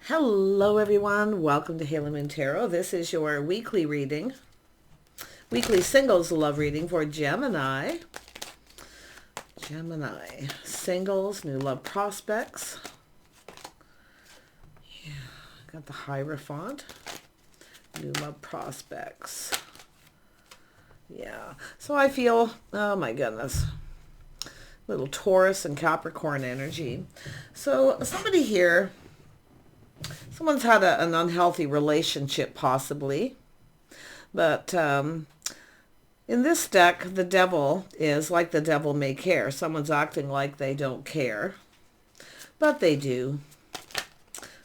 Hello everyone, welcome to Halo Moon Tarot. This is your weekly reading, weekly singles love reading for Gemini. Gemini, singles, new love prospects. Yeah, got the Hierophant, new love prospects. Yeah, so I feel, oh my goodness, little Taurus and Capricorn energy. So somebody here, someone's had an unhealthy relationship possibly, but in this deck, the devil is like the devil may care. Someone's acting like they don't care, but they do.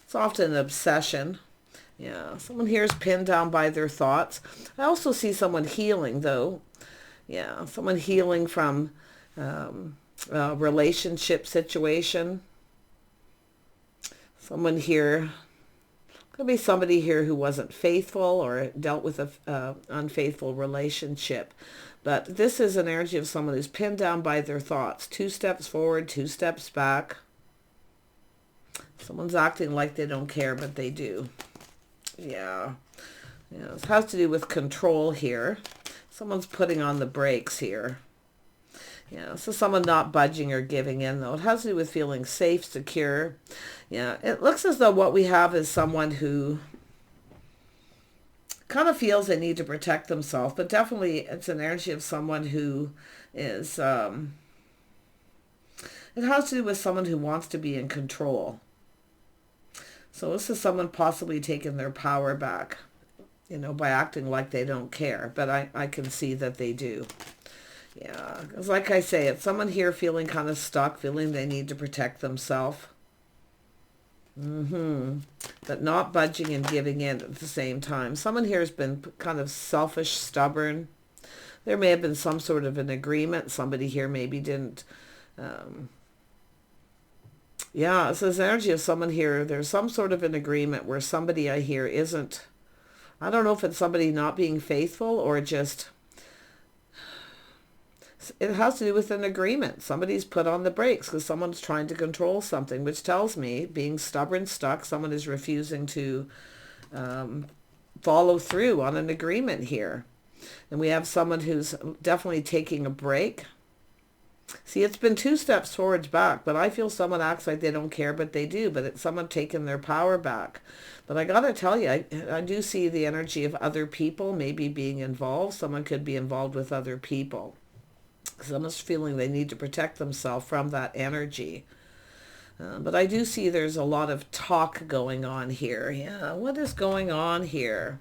It's often an obsession. Yeah, someone here is pinned down by their thoughts. I also see someone healing though. Yeah, someone healing from a relationship situation. Someone here, could be somebody here who wasn't faithful or dealt with a unfaithful relationship. But this is an energy of someone who's pinned down by their thoughts. 2 steps forward, 2 steps back. Someone's acting like they don't care, but they do. Yeah. Yeah, this has to do with control here. Someone's putting on the brakes here. Yeah, so someone not budging or giving in, though. It has to do with feeling safe, secure. Yeah, it looks as though what we have is someone who kind of feels they need to protect themselves, but definitely it's an energy of someone who is, it has to do with someone who wants to be in control. So this is someone possibly taking their power back, you know, by acting like they don't care, but I can see that they do. Yeah, because like I say, it's someone here feeling kind of stuck, feeling they need to protect themselves. But not budging and giving in at the same time. Someone here has been kind of selfish, stubborn. There may have been some sort of an agreement. Somebody here maybe didn't. Yeah, it's this energy of someone here. There's some sort of an agreement where somebody I hear isn't. I don't know if it's somebody not being faithful or just... It has to do with an agreement. Somebody's put on the brakes because someone's trying to control something, which tells me, being stubborn, stuck, someone is refusing to follow through on an agreement here. And we have someone who's definitely taking a break. See, it's been 2 steps forwards back, but I feel someone acts like they don't care, but they do. But it's someone taking their power back. But I got to tell you, I do see the energy of other people maybe being involved. Someone could be involved with other people. Someone's feeling they need to protect themselves from that energy. But I do see there's a lot of talk going on here. Yeah, what is going on here?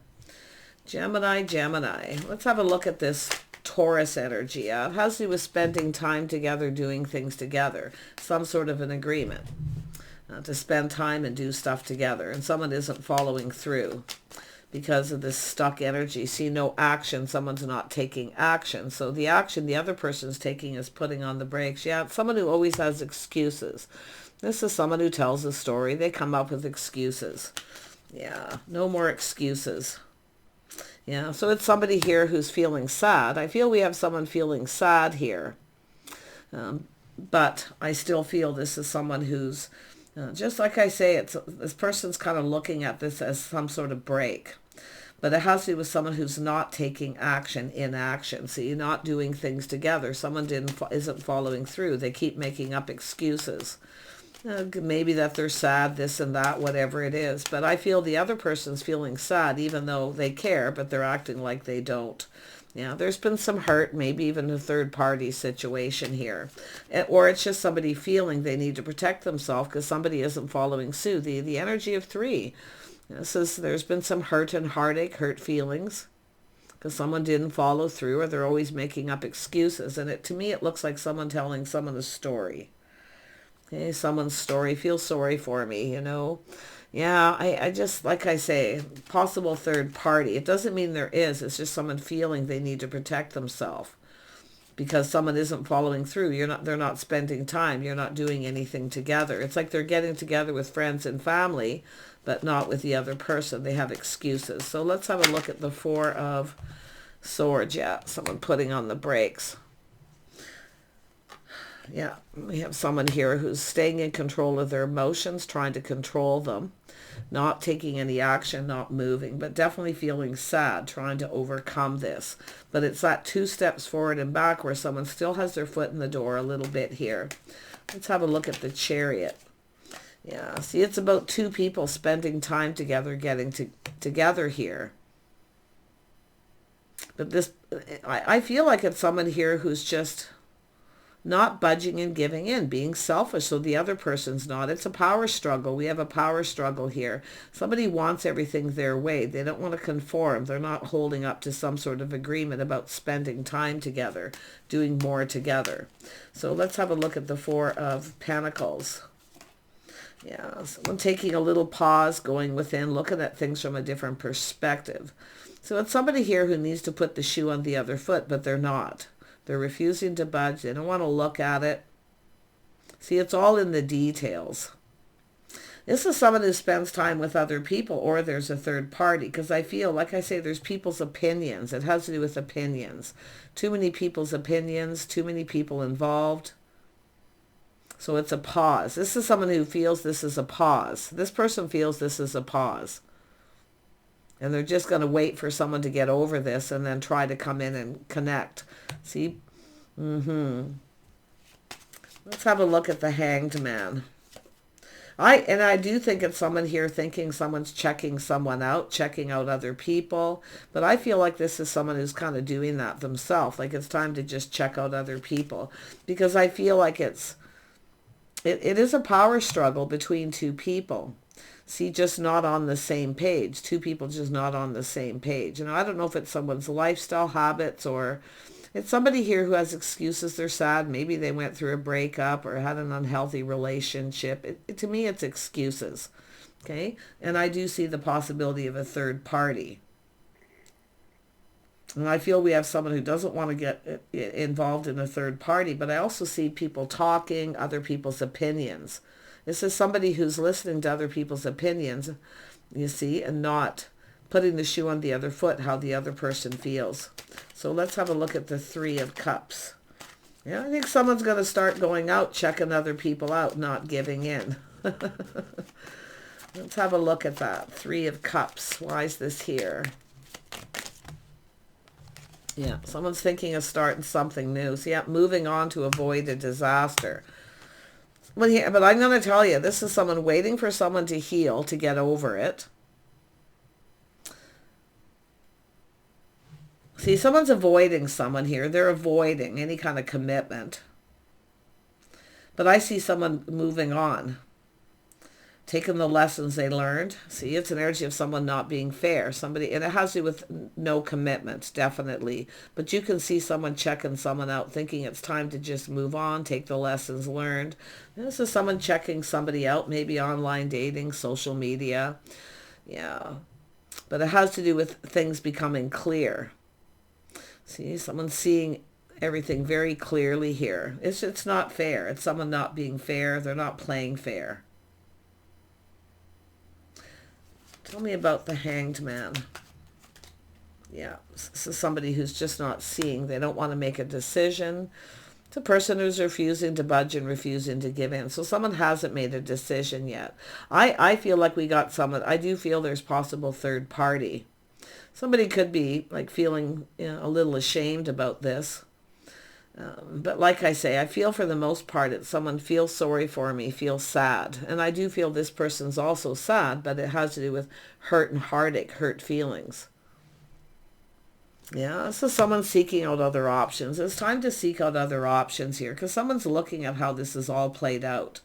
Gemini. Let's have a look at this Taurus energy. It has to do with spending time together, doing things together. Some sort of an agreement to spend time and do stuff together. And someone isn't following through because of this stuck energy. See, no action. Someone's not taking action. So the action the other person's taking is putting on the brakes. Yeah, it's someone who always has excuses. This is someone who tells a story. They come up with excuses. Yeah, no more excuses. Yeah, so it's somebody here who's feeling sad. I feel we have someone feeling sad here. But I still feel this is someone who's, just like I say, this person's kind of looking at this as some sort of break. But it has to do with someone who's not taking action in action. See, not doing things together. Someone isn't following through. They keep making up excuses. Maybe that they're sad, this and that, whatever it is. But I feel the other person's feeling sad even though they care, but they're acting like they don't. Yeah, there's been some hurt, maybe even a third-party situation here. Or it's just somebody feeling they need to protect themselves because somebody isn't following suit. The energy of 3. This is, there's been some hurt and heartache, hurt feelings, because someone didn't follow through, or they're always making up excuses. And to me, it looks like someone telling someone a story. Okay, someone's story. Feel sorry for me, you know. Yeah, I just, like I say, possible third party. It doesn't mean there is. It's just someone feeling they need to protect themselves because someone isn't following through. They're not spending time. You're not doing anything together. It's like they're getting together with friends and family, but not with the other person. They have excuses. So let's have a look at the 4 of Swords. Yeah, someone putting on the brakes. Yeah, we have someone here who's staying in control of their emotions, trying to control them, not taking any action, not moving, but definitely feeling sad, trying to overcome this. But it's that 2 steps forward and back where someone still has their foot in the door a little bit here. Let's have a look at the Chariot. Yeah, see, it's about 2 people spending time together, getting together here. But this, I feel like it's someone here who's just not budging and giving in, being selfish, so the other person's not. It's a power struggle. We have a power struggle here. Somebody wants everything their way. They don't want to conform. They're not holding up to some sort of agreement about spending time together, doing more together. So let's have a look at the 4 of Pentacles. Yeah, someone taking a little pause, going within, looking at things from a different perspective. So it's somebody here who needs to put the shoe on the other foot, but they're not. They're refusing to budge. They don't want to look at it. See, it's all in the details. This is someone who spends time with other people, or there's a third party, because I feel, like I say, there's people's opinions. It has to do with opinions. Too many people's opinions, too many people involved. So it's a pause. This is someone who feels this is a pause. This person feels this is a pause. And they're just going to wait for someone to get over this and then try to come in and connect. See? Let's have a look at the Hanged Man. I do think it's someone here thinking someone's checking someone out, checking out other people. But I feel like this is someone who's kind of doing that themselves. Like it's time to just check out other people. Because I feel like it is a power struggle between 2 people. See, just not on the same page. 2 people just not on the same page. I don't know if it's someone's lifestyle habits or it's somebody here who has excuses. They're sad. Maybe they went through a breakup or had an unhealthy relationship. To me, it's excuses. Okay? And I do see the possibility of a third party. And I feel we have someone who doesn't want to get involved in a third party, but I also see people talking, other people's opinions. This is somebody who's listening to other people's opinions, you see, and not putting the shoe on the other foot, how the other person feels. So let's have a look at the 3 of Cups. Yeah, I think someone's going to start going out, checking other people out, not giving in. Let's have a look at that. 3 of Cups. Why is this here? Yeah, someone's thinking of starting something new. So yeah, moving on to avoid a disaster. But I'm going to tell you, this is someone waiting for someone to heal, to get over it. See, someone's avoiding someone here. They're avoiding any kind of commitment. But I see someone moving on, taking the lessons they learned. See, it's an energy of someone not being fair. Somebody, and it has to do with no commitment, definitely. But you can see someone checking someone out, thinking it's time to just move on, take the lessons learned. And this is someone checking somebody out, maybe online dating, social media. Yeah. But it has to do with things becoming clear. See, someone's seeing everything very clearly here. It's not fair. It's someone not being fair. They're not playing fair. Tell me about the Hanged Man. Yeah, this is somebody who's just not seeing. They don't want to make a decision. It's a person who's refusing to budge and refusing to give in. So someone hasn't made a decision yet. I feel like we got someone. I do feel there's possible third party. Somebody could be like feeling a little ashamed about this. But like I say, I feel for the most part it's someone feels sorry for me, feels sad. And I do feel this person's also sad, but it has to do with hurt and heartache, hurt feelings. Yeah, so someone's seeking out other options. It's time to seek out other options here because someone's looking at how this is all played out.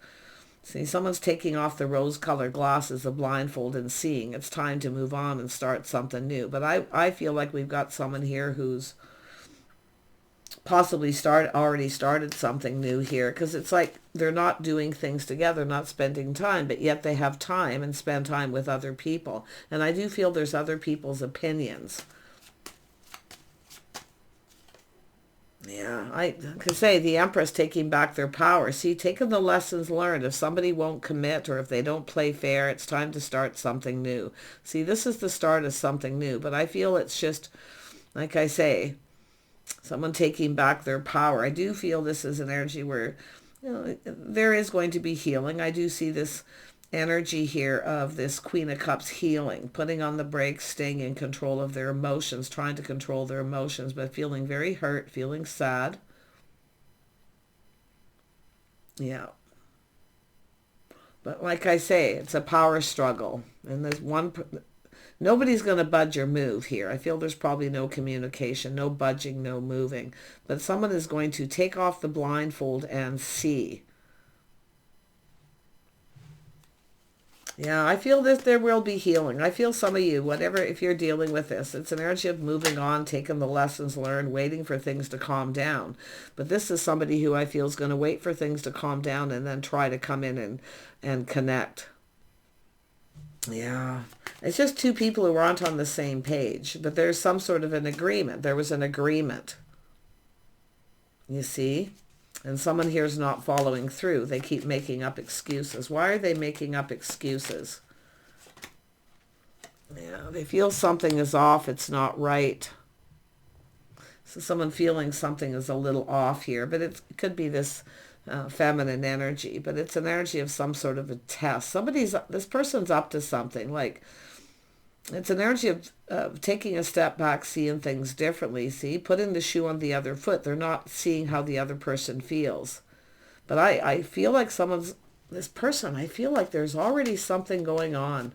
See, someone's taking off the rose-colored glasses, of blindfold, and seeing. It's time to move on and start something new. But I feel like we've got someone here who's possibly already started something new here because it's like they're not doing things together, not spending time, but yet they have time and spend time with other people. And I do feel there's other people's opinions. Yeah, I could say the Empress taking back their power. See, taking the lessons learned. If somebody won't commit or if they don't play fair, it's time to start something new. See, this is the start of something new, but I feel it's just, like I say, Someone taking back their power. I do feel this is an energy where, you know, there is going to be healing. I do see this energy here of this Queen of Cups healing, putting on the brakes, staying in control of their emotions, trying to control their emotions, but feeling very hurt, feeling sad. Yeah. But like I say, it's a power struggle. And there's nobody's going to budge or move here. I feel there's probably no communication, no budging, no moving. But someone is going to take off the blindfold and see. Yeah, I feel that there will be healing. I feel some of you, whatever, if you're dealing with this, it's an energy of moving on, taking the lessons learned, waiting for things to calm down. But this is somebody who I feel is going to wait for things to calm down and then try to come in and connect. Yeah, it's just two people who aren't on the same page, but there's some sort of an agreement. There was an agreement. You see? And someone here is not following through. They keep making up excuses. Why are they making up excuses? Yeah, they feel something is off. It's not right. So someone feeling something is a little off here, but it could be this feminine energy, but it's an energy of some sort of a test. This person's up to something. Like, it's an energy of taking a step back, seeing things differently. See, putting the shoe on the other foot. They're not seeing how the other person feels. But I feel like this person, I feel like there's already something going on.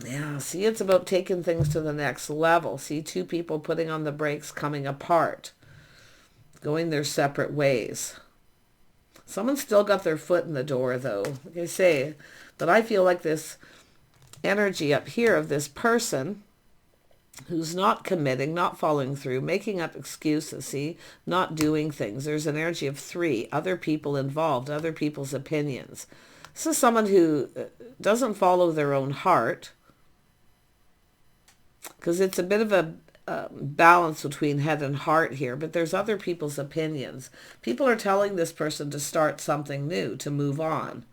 Yeah, see, it's about taking things to the next level. See, two people putting on the brakes, coming apart, going their separate ways. Someone's still got their foot in the door, though, like I say. But I feel like this energy up here of this person who's not committing, not following through, making up excuses, see, not doing things. There's an energy of 3, other people involved, other people's opinions. This is someone who doesn't follow their own heart, because it's a bit of a balance between head and heart here, but there's other people's opinions. People are telling this person to start something new, to move on.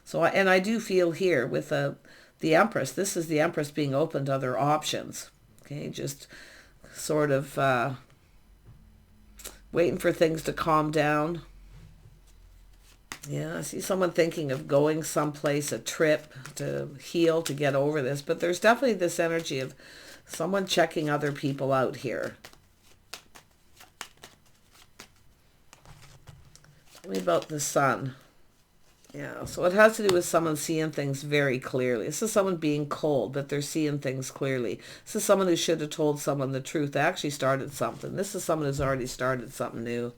So, and I do feel here with the Empress, this is the Empress being open to other options. Okay, just sort of waiting for things to calm down. Yeah, I see someone thinking of going someplace, a trip to heal, to get over this. But there's definitely this energy of someone checking other people out here. Tell me about the Sun. Yeah, so it has to do with someone seeing things very clearly. This is someone being cold, but they're seeing things clearly. This is someone who should have told someone the truth. They actually started something. This is someone who's already started something new.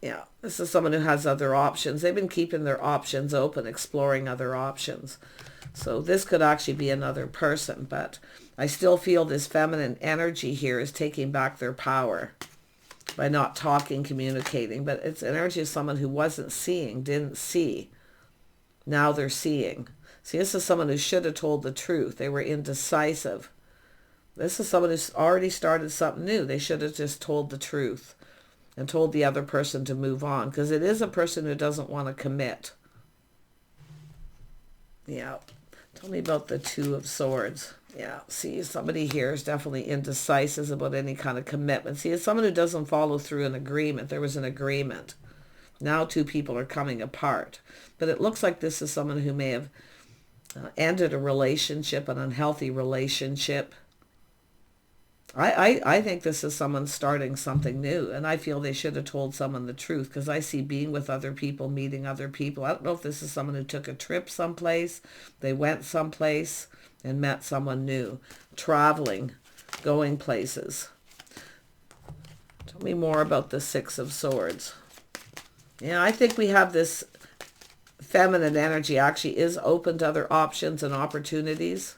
Yeah, this is someone who has other options. They've been keeping their options open, exploring other options. So this could actually be another person, but I still feel this feminine energy here is taking back their power by not talking, communicating. But it's energy of someone who wasn't seeing, didn't see. Now they're seeing. See, this is someone who should have told the truth. They were indecisive. This is someone who's already started something new. They should have just told the truth and told the other person to move on, because it is a person who doesn't want to commit. Yeah. Tell me about the Two of Swords. Yeah. See, somebody here is definitely indecisive about any kind of commitment. See, it's someone who doesn't follow through an agreement. There was an agreement. Now two people are coming apart. But it looks like this is someone who may have ended a relationship, an unhealthy relationship. I think this is someone starting something new, and I feel they should have told someone the truth, because I see being with other people, meeting other people. I don't know if this is someone who took a trip someplace, they went someplace and met someone new, traveling, going places. Tell me more about the Six of Swords. Yeah, I think we have this feminine energy actually is open to other options and opportunities.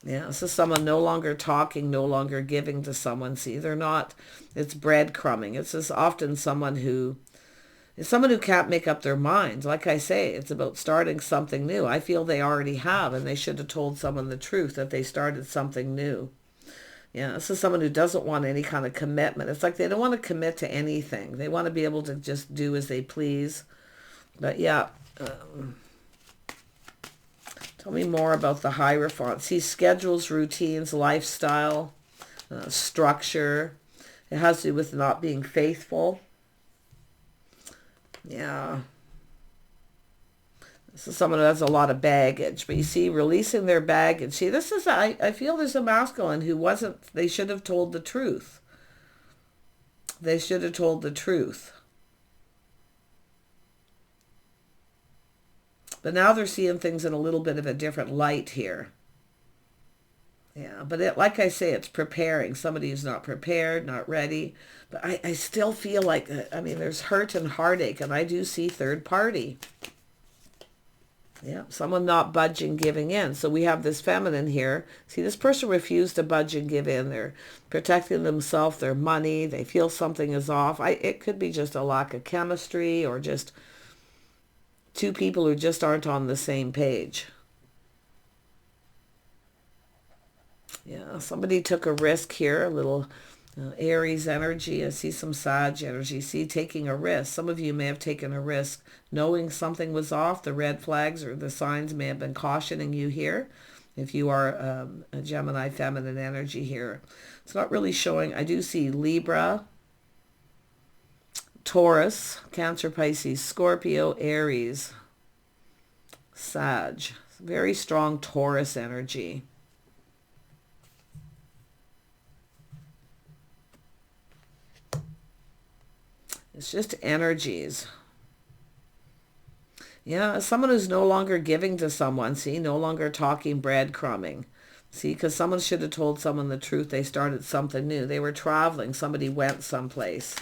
Yeah, this is someone no longer talking, no longer giving to someone. See, they're not, it's breadcrumbing. It's just often someone who can't make up their mind. Like I say, it's about starting something new. I feel they already have, and they should have told someone the truth, that they started something new. Yeah, this is someone who doesn't want any kind of commitment. It's like they don't want to commit to anything. They want to be able to just do as they please. But yeah, tell Tell me more about the Hierophant. See, schedules, routines, lifestyle, structure. It has to do with not being faithful. Yeah. This is someone who has a lot of baggage. But you see, releasing their baggage. See, this is, I feel there's a masculine who wasn't, they should have told the truth. They should have told the truth. But now they're seeing things in a little bit of a different light here. Yeah, but like I say, it's preparing. Somebody who's not prepared, not ready. But I still feel like, I mean, there's hurt and heartache, and I do see third party. Yeah, someone not budging, giving in. So we have this feminine here. See, this person refused to budge and give in. They're protecting themselves, their money. They feel something is off. It could be just a lack of chemistry or just two people who just aren't on the same page. Yeah, somebody took a risk here, a little Aries energy. I see some Sag energy. See, taking a risk. Some of you may have taken a risk knowing something was off. The red flags or the signs may have been cautioning you here. If you are a Gemini feminine energy here. It's not really showing. I do see Libra, Taurus, Cancer, Pisces, Scorpio, Aries, Sag. Very strong Taurus energy. It's just energies. Yeah, someone who's no longer giving to someone. See, no longer talking, breadcrumbing. See, because someone should have told someone the truth. They started something new. They were traveling. Somebody went someplace.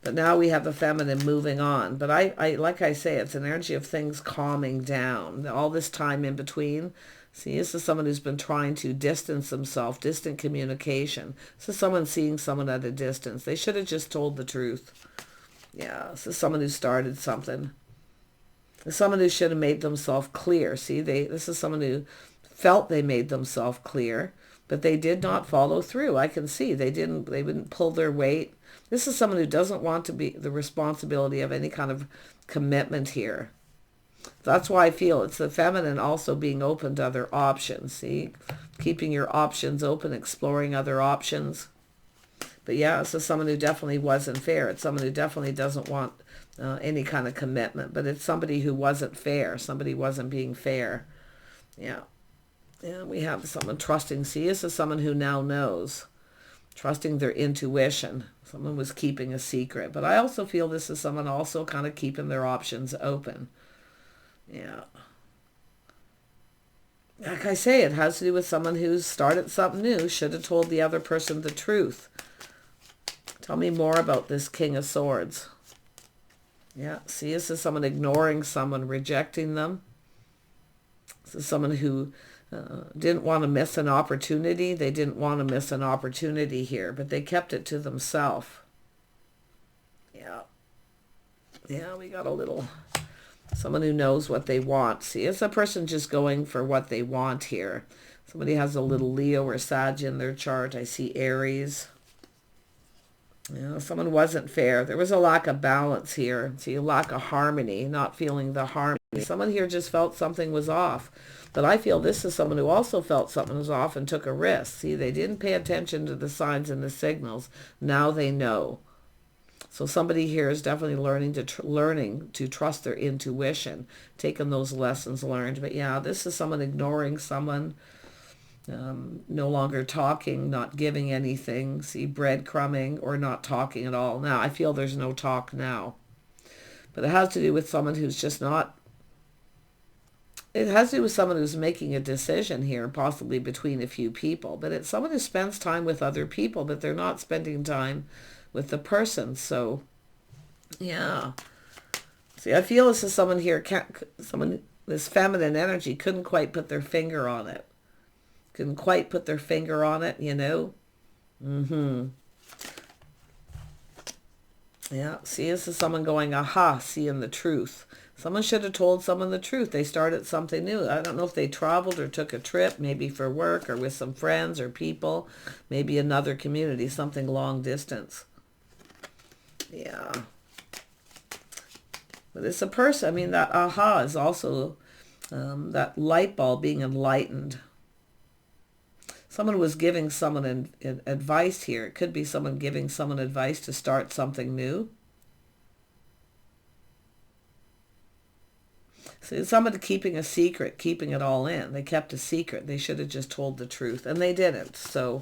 But now we have the feminine moving on. But I like I say, it's an energy of things calming down. All this time in between. See, this is someone who's been trying to distance themselves, distant communication. This is someone seeing someone at a distance. They should have just told the truth. Yeah, this is someone who started something. This is someone who should have made themselves clear. See, this is someone who felt they made themselves clear, but they did not follow through. I can see they didn't pull their weight. This is someone who doesn't want to be the responsibility of any kind of commitment here. That's why I feel it's the feminine also being open to other options. See, keeping your options open, exploring other options. But yeah, this is someone who definitely wasn't fair. It's someone who definitely doesn't want any kind of commitment. But it's somebody who wasn't fair. Somebody wasn't being fair. Yeah. Yeah, we have someone trusting. See, this is someone who now knows. Trusting their intuition. Someone was keeping a secret. But I also feel this is someone also kind of keeping their options open. Yeah. Like I say, it has to do with someone who's started something new. Should have told the other person the truth. Tell me more about this King of Swords. Yeah, see, this is someone ignoring someone, rejecting them. This is someone who didn't want to miss an opportunity. They didn't want to miss an opportunity here, but they kept it to themselves. Yeah. Yeah, we got a little... Someone who knows what they want. See, it's a person just going for what they want here. Somebody has a little Leo or Sag in their chart. I see Aries. You know, someone wasn't fair. There was a lack of balance here. See, a lack of harmony, not feeling the harmony. Someone here just felt something was off. But I feel this is someone who also felt something was off and took a risk. See, they didn't pay attention to the signs and the signals. Now they know. So somebody here is definitely learning to trust their intuition, taking those lessons learned. But yeah, this is someone ignoring someone, no longer talking, not giving anything, see, breadcrumbing, or not talking at all. Now, I feel there's no talk now. But it has to do with someone who's just not... It has to do with someone who's making a decision here, possibly between a few people. But it's someone who spends time with other people, but they're not spending time with the person. So, yeah. See, I feel this is someone here, this feminine energy couldn't quite put their finger on it. Couldn't quite put their finger on it, you know. Yeah, see, this is someone going, aha, seeing the truth. Someone should have told someone the truth. They started something new. I don't know if they traveled or took a trip, maybe for work or with some friends or people, maybe another community, something long distance. Yeah. But it's a person. I mean, that aha is also That light bulb being enlightened. Someone was giving someone advice here. It could be someone giving someone advice to start something new. So somebody keeping a secret, keeping it all in. They kept a secret. They should have just told the truth, and they didn't. So,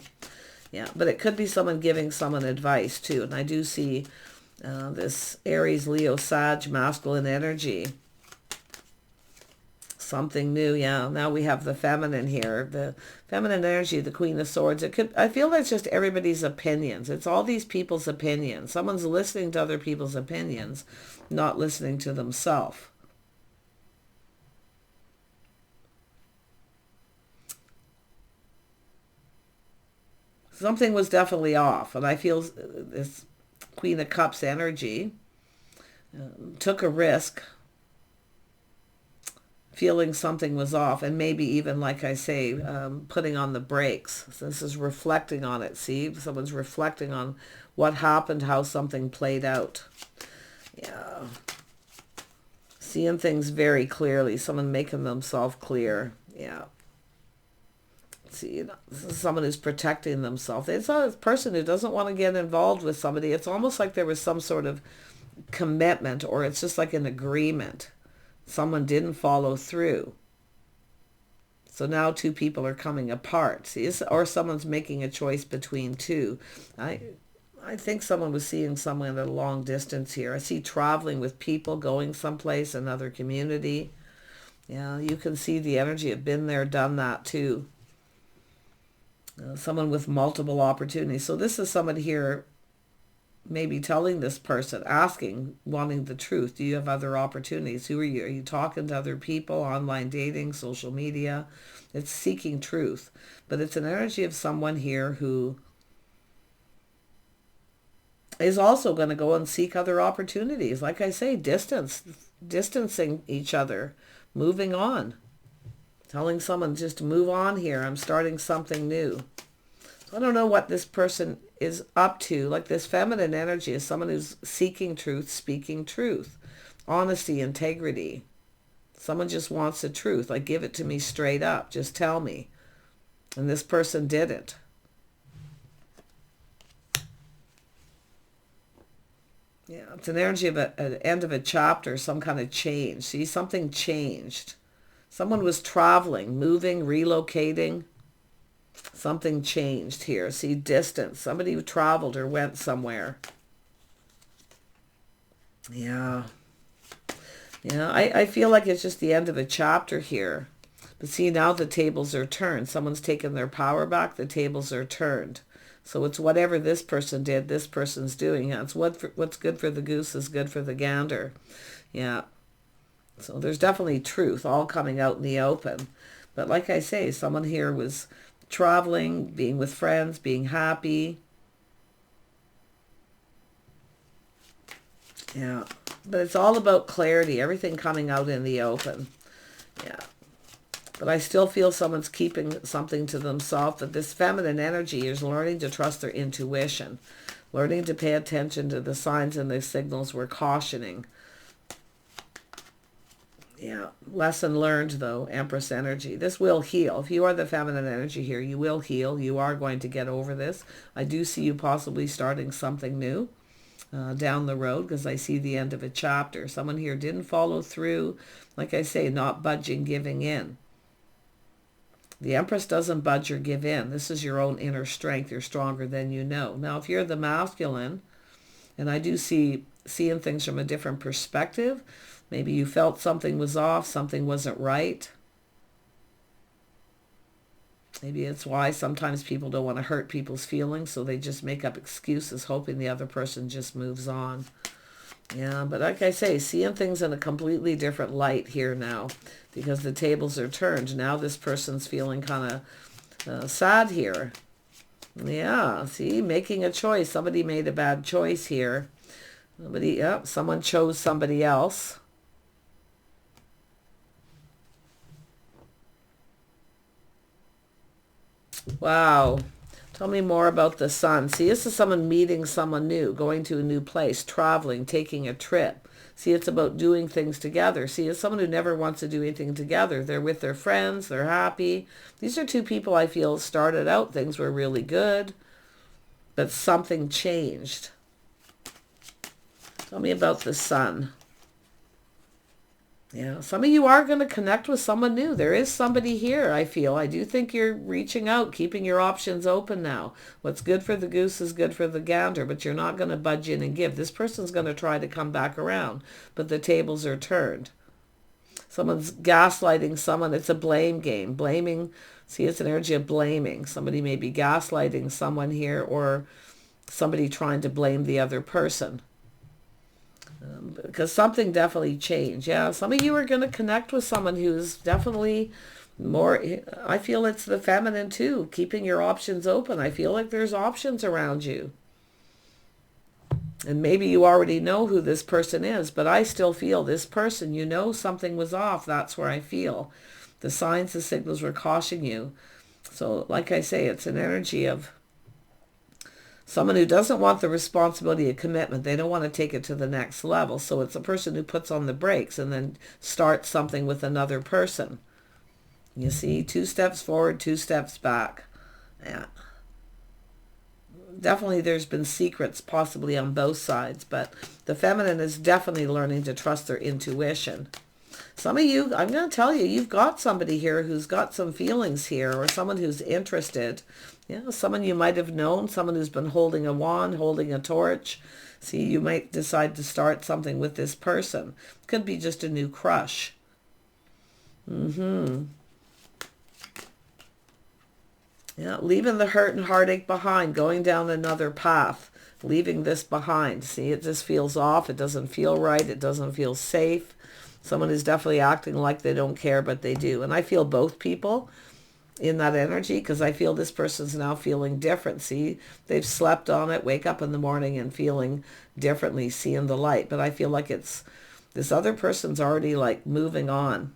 yeah. But it could be someone giving someone advice, too. And I do see this Aries, Leo, Sag, masculine energy. Something new, yeah. Now we have the feminine here. The feminine energy, the Queen of Swords. I feel that's just everybody's opinions. It's all these people's opinions. Someone's listening to other people's opinions, not listening to themselves. Something was definitely off, and I feel this Queen of Cups energy took a risk, feeling something was off, and maybe even, like I say, putting on the brakes. So this is reflecting on it. See, someone's reflecting on what happened, how something played out. Yeah. Seeing things very clearly. Someone making themselves clear. Yeah. See, this is someone who's protecting themselves. It's not a person who doesn't want to get involved with somebody. It's almost like there was some sort of commitment, or it's just like an agreement. Someone didn't follow through. So now two people are coming apart. See, or someone's making a choice between two. I think someone was seeing someone at a long distance here. I see traveling with people, going someplace, another community. Yeah, you can see the energy of been there, done that too. Someone with multiple opportunities. So this is someone here maybe telling this person, asking, wanting the truth. Do you have other opportunities? Who are you? Are you talking to other people, online dating, social media? It's seeking truth. But it's an energy of someone here who is also going to go and seek other opportunities. Like I say, distancing each other, moving on. Telling someone just move on here. I'm starting something new. So I don't know what this person is up to. Like this feminine energy is someone who's seeking truth, speaking truth, honesty, integrity. Someone just wants the truth. Like give it to me straight up. Just tell me. And this person didn't. Yeah, it's an energy of an end of a chapter, some kind of change. See, something changed. Someone was traveling, moving, relocating. Something changed here. See, distance. Somebody who traveled or went somewhere. Yeah. Yeah, I feel like it's just the end of a chapter here. But see, now the tables are turned. Someone's taken their power back. The tables are turned. So it's whatever this person did, this person's doing. It's what's good for the goose is good for the gander. Yeah. So there's definitely truth all coming out in the open. But like I say, someone here was traveling, being with friends, being happy. Yeah. But it's all about clarity, everything coming out in the open. Yeah. But I still feel someone's keeping something to themselves. But this feminine energy is learning to trust their intuition, learning to pay attention to the signs and the signals we're cautioning. Yeah, lesson learned though, Empress energy. This will heal. If you are the feminine energy here, you will heal. You are going to get over this. I do see you possibly starting something new down the road because I see the end of a chapter. Someone here didn't follow through. Like I say, not budging, giving in. The Empress doesn't budge or give in. This is your own inner strength. You're stronger than you know. Now, if you're the masculine, and I do see seeing things from a different perspective, maybe you felt something was off, something wasn't right. Maybe it's why sometimes people don't want to hurt people's feelings, so they just make up excuses, hoping the other person just moves on. Yeah, but like I say, seeing things in a completely different light here now, because the tables are turned. Now this person's feeling kind of sad here. Yeah, see, making a choice. Somebody made a bad choice here. Someone chose somebody else. Wow. Tell me more about the sun. See, this is someone meeting someone new, going to a new place, traveling, taking a trip. See, it's about doing things together. See, it's someone who never wants to do anything together. They're with their friends. They're happy. These are two people I feel started out. Things were really good, but something changed. Tell me about the sun. Yeah, some of you are going to connect with someone new. There is somebody here, I feel. I do think you're reaching out, keeping your options open now. What's good for the goose is good for the gander, but you're not going to budge in and give. This person's going to try to come back around, but the tables are turned. Someone's gaslighting someone. It's a blame game. Blaming, see, it's an energy of blaming. Somebody may be gaslighting someone here, or somebody trying to blame the other person. Because something definitely changed. Yeah, some of you are going to connect with someone who's definitely more, I feel it's the feminine too, keeping your options open. I feel like there's options around you. And maybe you already know who this person is, but I still feel this person, you know something was off. That's where I feel. The signs, the signals were cautioning you. So like I say, it's an energy of someone who doesn't want the responsibility of commitment. They don't want to take it to the next level. So it's a person who puts on the brakes and then starts something with another person. You see, 2 steps forward, 2 steps back. Yeah. Definitely there's been secrets possibly on both sides, but the feminine is definitely learning to trust their intuition. Some of you, I'm going to tell you, you've got somebody here who's got some feelings here, or someone who's interested. Yeah, someone you might have known, someone who's been holding a wand, holding a torch. See, you might decide to start something with this person. Could be just a new crush. Yeah, leaving the hurt and heartache behind, going down another path, leaving this behind. See, it just feels off. It doesn't feel right. It doesn't feel safe. Someone is definitely acting like they don't care, but they do. And I feel both people in that energy, because I feel this person's now feeling different. See, they've slept on it, wake up in the morning and feeling differently, seeing the light. But I feel like it's, this other person's already like moving on.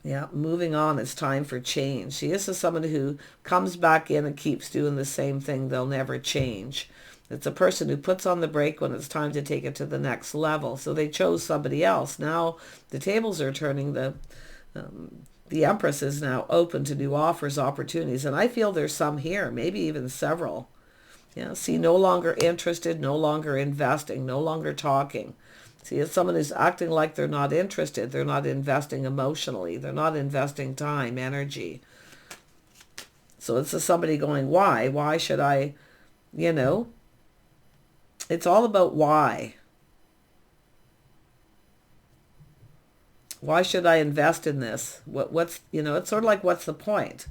Yeah, moving on. It's time for change. See, this is someone who comes back in and keeps doing the same thing. They'll never change. It's a person who puts on the brake when it's time to take it to the next level. So they chose somebody else. Now the tables are turning. The Empress is now open to new offers, opportunities. And I feel there's some here, maybe even several. Yeah, see, no longer interested, no longer investing, no longer talking. See, it's someone who's acting like they're not interested. They're not investing emotionally. They're not investing time, energy. So it's somebody going, why? Why should I, you know? It's all about why. Why should I invest in this? What's, you know, it's sort of like, what's the point?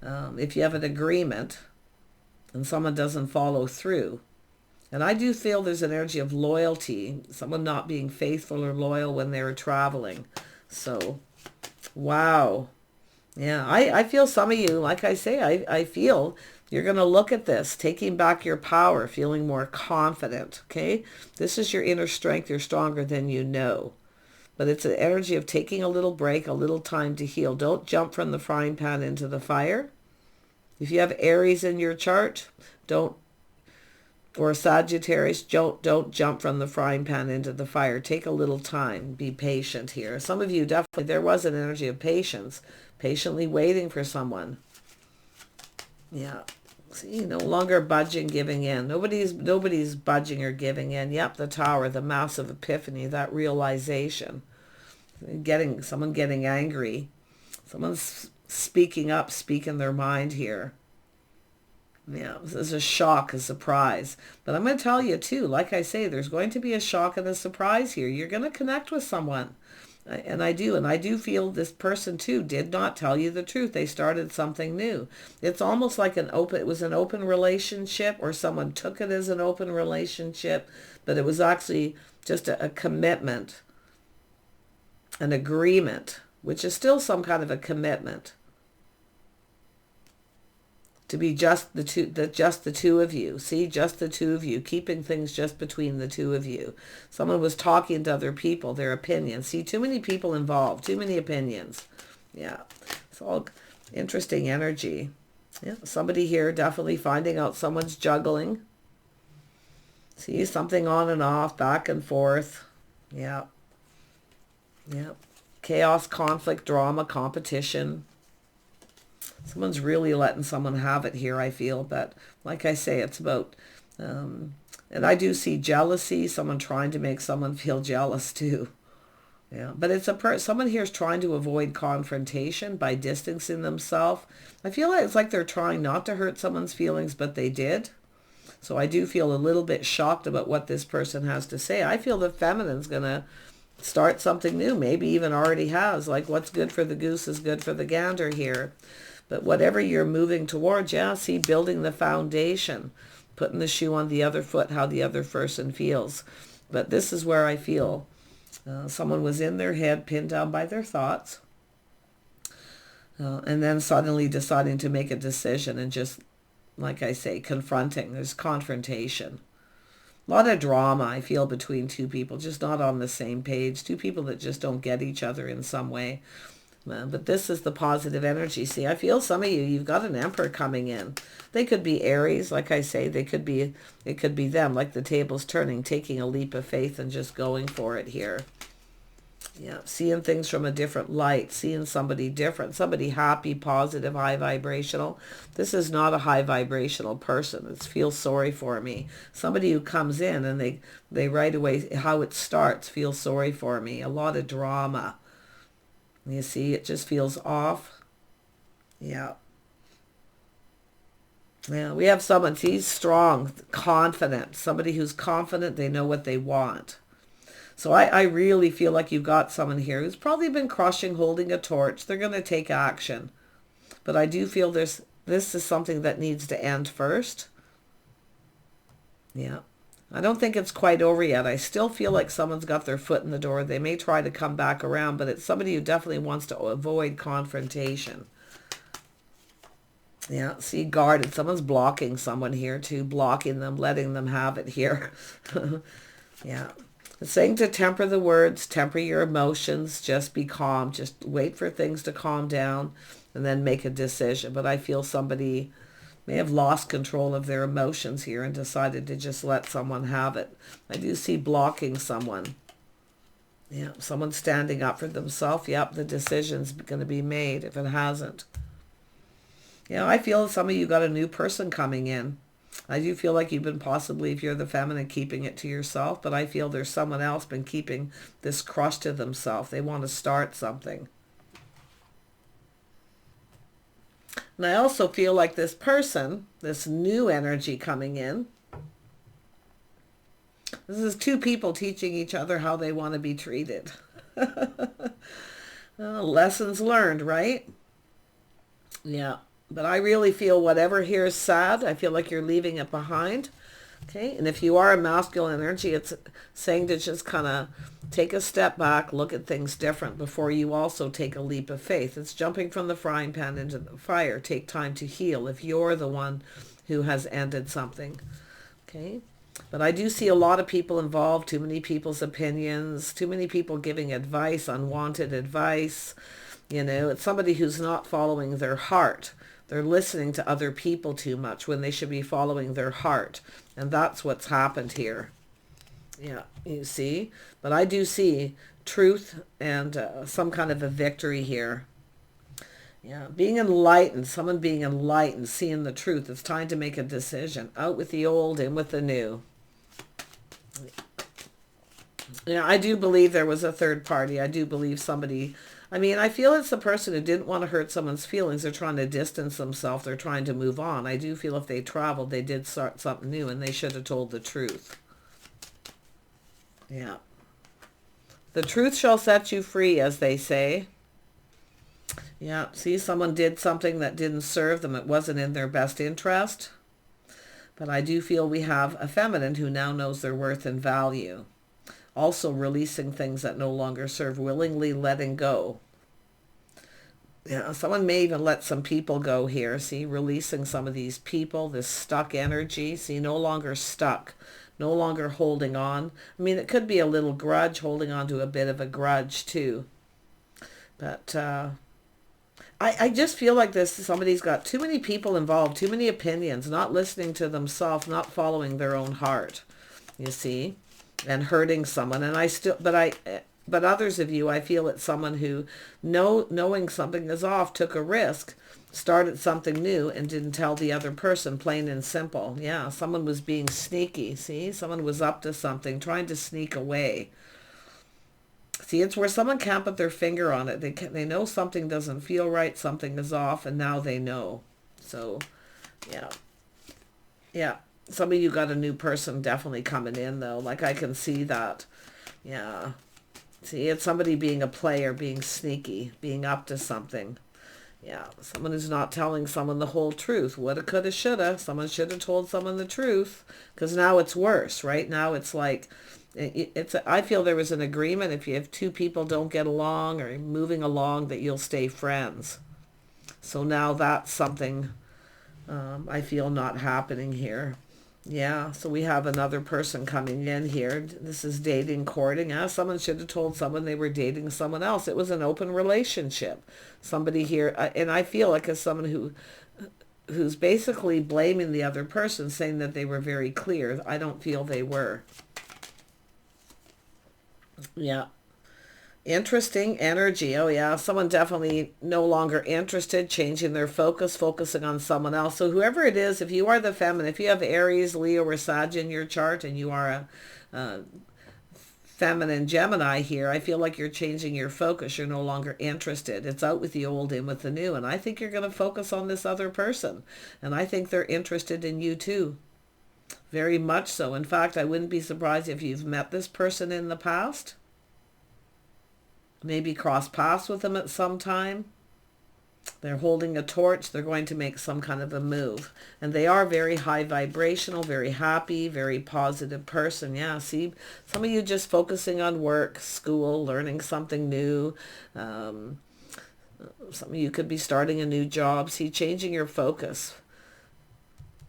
If you have an agreement and someone doesn't follow through. And I do feel there's an energy of loyalty, someone not being faithful or loyal when they're traveling. So, wow. Yeah, I feel some of you, like I say, I feel you're going to look at this, taking back your power, feeling more confident, okay? This is your inner strength. You're stronger than you know. But it's an energy of taking a little break, a little time to heal. Don't jump from the frying pan into the fire. If you have Aries in your chart, don't, or Sagittarius, don't jump from the frying pan into the fire. Take a little time. Be patient here. Some of you definitely, there was an energy of patience, patiently waiting for someone. Yeah. See, no longer budging, giving in. Nobody's budging or giving in. Yep, the Tower, the massive epiphany, that realization. Someone getting angry. Someone's speaking up, speaking their mind here. Yeah, this is a shock, a surprise. But I'm going to tell you too, like I say, there's going to be a shock and a surprise here. You're going to connect with someone. And I do feel this person too did not tell you the truth. They started something new. It's almost like it was an open relationship, or someone took it as an open relationship, but it was actually just a commitment, an agreement, which is still some kind of a commitment. To be just the two of you. See, just the two of you, keeping things just between the two of you. Someone was talking to other people, their opinions. See, too many people involved, too many opinions. Yeah, it's all interesting energy. Yeah, somebody here definitely finding out someone's juggling. See, something on and off, back and forth. Yeah. Yeah. Chaos, conflict, drama, competition. Someone's really letting someone have it here, I feel. But like I say, it's about... and I do see jealousy, someone trying to make someone feel jealous too. Yeah, but it's someone here is trying to avoid confrontation by distancing themselves. I feel like it's like they're trying not to hurt someone's feelings, but they did. So I do feel a little bit shocked about what this person has to say. I feel the feminine's going to start something new, maybe even already has. Like, what's good for the goose is good for the gander here. But whatever you're moving towards, yeah, see, building the foundation, putting the shoe on the other foot, how the other person feels. But this is where I feel someone was in their head, pinned down by their thoughts, and then suddenly deciding to make a decision and just, like I say, confronting. There's confrontation. A lot of drama, I feel, between two people, just not on the same page. Two people that just don't get each other in some way. But this is the positive energy. See, I feel some of you, you've got an emperor coming in. They could be Aries, like I say. It could be them, like the table's turning, taking a leap of faith and just going for it here. Yeah, seeing things from a different light, seeing somebody different, somebody happy, positive, high vibrational. This is not a high vibrational person. It feels sorry for me. Somebody who comes in and they right away, how it starts, feels sorry for me. A lot of drama. You see, it just feels off. Yeah. Yeah, we have someone, see, strong, confident. Somebody who's confident, they know what they want. So I really feel like you've got someone here who's probably been crushing, holding a torch. They're going to take action. But I do feel this is something that needs to end first. Yeah. I don't think it's quite over yet. I still feel like someone's got their foot in the door. They may try to come back around, but it's somebody who definitely wants to avoid confrontation. Yeah, see, guarded. Someone's blocking someone here too, blocking them, letting them have it here. Yeah. It's saying to temper the words, temper your emotions, just be calm, just wait for things to calm down and then make a decision. But I feel somebody may have lost control of their emotions here and decided to just let someone have it. I do see blocking someone. Yeah, someone standing up for themselves. Yep, the decision's going to be made if it hasn't. Yeah, I feel some of you got a new person coming in. I do feel like you've been possibly, if you're the feminine, keeping it to yourself, but I feel there's someone else been keeping this crush to themselves. They want to start something. And I also feel like this person, this new energy coming in, this is two people teaching each other how they want to be treated. Lessons learned, right? Yeah. But I really feel whatever here is sad. I feel like you're leaving it behind. Okay. And if you are a masculine energy, it's saying to just kind of take a step back, look at things different before you also take a leap of faith. It's jumping from the frying pan into the fire. Take time to heal if you're the one who has ended something. Okay. But I do see a lot of people involved, too many people's opinions, too many people giving advice, unwanted advice. You know, it's somebody who's not following their heart. They're listening to other people too much when they should be following their heart. And that's what's happened here. Yeah, you see. But I do see truth and some kind of a victory here. Yeah, being enlightened, someone being enlightened, seeing the truth. It's time to make a decision. Out with the old, in with the new. Yeah, I do believe there was a third party. I do believe somebody... I mean, I feel it's the person who didn't want to hurt someone's feelings. They're trying to distance themselves. They're trying to move on. I do feel if they traveled, they did start something new, and they should have told the truth. Yeah. The truth shall set you free, as they say. Yeah, see, someone did something that didn't serve them. It wasn't in their best interest. But I do feel we have a feminine who now knows their worth and value. Also releasing things that no longer serve, willingly letting go. Yeah, someone may even let some people go here. See, releasing some of these people, this stuck energy. See, no longer stuck, no longer holding on. I mean, it could be a little grudge, holding on to a bit of a grudge too. But, I just feel like this, somebody's got too many people involved, too many opinions, not listening to themselves, not following their own heart, you see, and hurting someone. And but others of you, I feel it's someone who, knowing something is off, took a risk, started something new, and didn't tell the other person, plain and simple. Yeah, someone was being sneaky, see? Someone was up to something, trying to sneak away. See, it's where someone can't put their finger on it. They know something doesn't feel right, something is off, and now they know. So, yeah. Yeah. Some of you got a new person definitely coming in, though. Like, I can see that. Yeah. See, it's somebody being a player, being sneaky, being up to something. Yeah. Someone who's not telling someone the whole truth. Woulda, coulda, shoulda. Someone should have told someone the truth. Because now it's worse, right? Now it's like... I feel there was an agreement if two people don't get along or moving along that you'll stay friends. So now that's something I feel not happening here. Yeah, so we have another person coming in here. This is dating, courting. Someone should have told someone they were dating someone else. It was an open relationship. Somebody here, and I feel like as someone who's basically blaming the other person, saying that they were very clear. I don't feel they were. Yeah. Interesting energy. Oh yeah. Someone definitely no longer interested, changing their focus, focusing on someone else. So whoever it is, if you are the feminine, if you have Aries, Leo, or Sag in your chart and you are a feminine Gemini here, I feel like you're changing your focus. You're no longer interested. It's out with the old, in with the new. And I think you're going to focus on this other person. And I think they're interested in you too. Very much so. In fact, I wouldn't be surprised if you've met this person in the past. Maybe cross paths with them at some time. They're holding a torch. They're going to make some kind of a move. And they are very high vibrational, very happy, very positive person. Yeah, see, some of you just focusing on work, school, learning something new. Some of you could be starting a new job. See, changing your focus.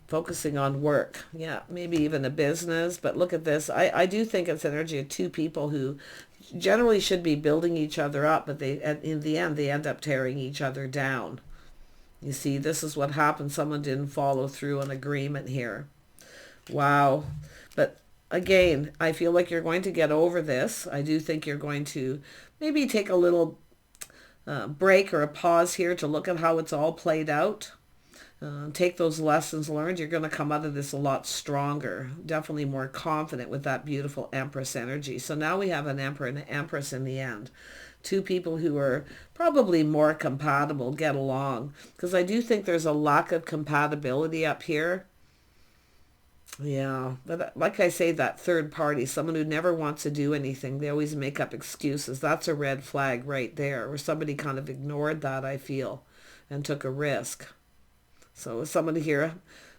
Focusing on work. Yeah, maybe even a business. But look at this. I do think it's energy of two people who generally should be building each other up, but in the end, they end up tearing each other down. You see, this is what happened. Someone didn't follow through on agreement here. Wow. But again, I feel like you're going to get over this. I do think you're going to maybe take a little break or a pause here to look at how it's all played out. Take those lessons learned. You're going to come out of this a lot stronger, definitely more confident with that beautiful Empress energy. So now we have an Emperor and an Empress in the end. Two people who are probably more compatible, get along. Because I do think there's a lack of compatibility up here. Yeah, but like I say, that third party, someone who never wants to do anything, they always make up excuses. That's a red flag right there, where somebody kind of ignored that, I feel, and took a risk. So someone here,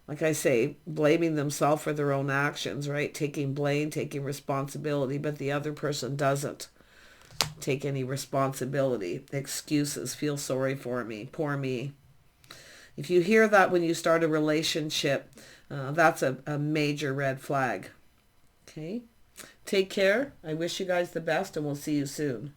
like I say, blaming themselves for their own actions, right? Taking blame, taking responsibility, but the other person doesn't take any responsibility. Excuses, feel sorry for me, poor me. If you hear that when you start a relationship, that's a major red flag. Okay? Take care. I wish you guys the best, and we'll see you soon.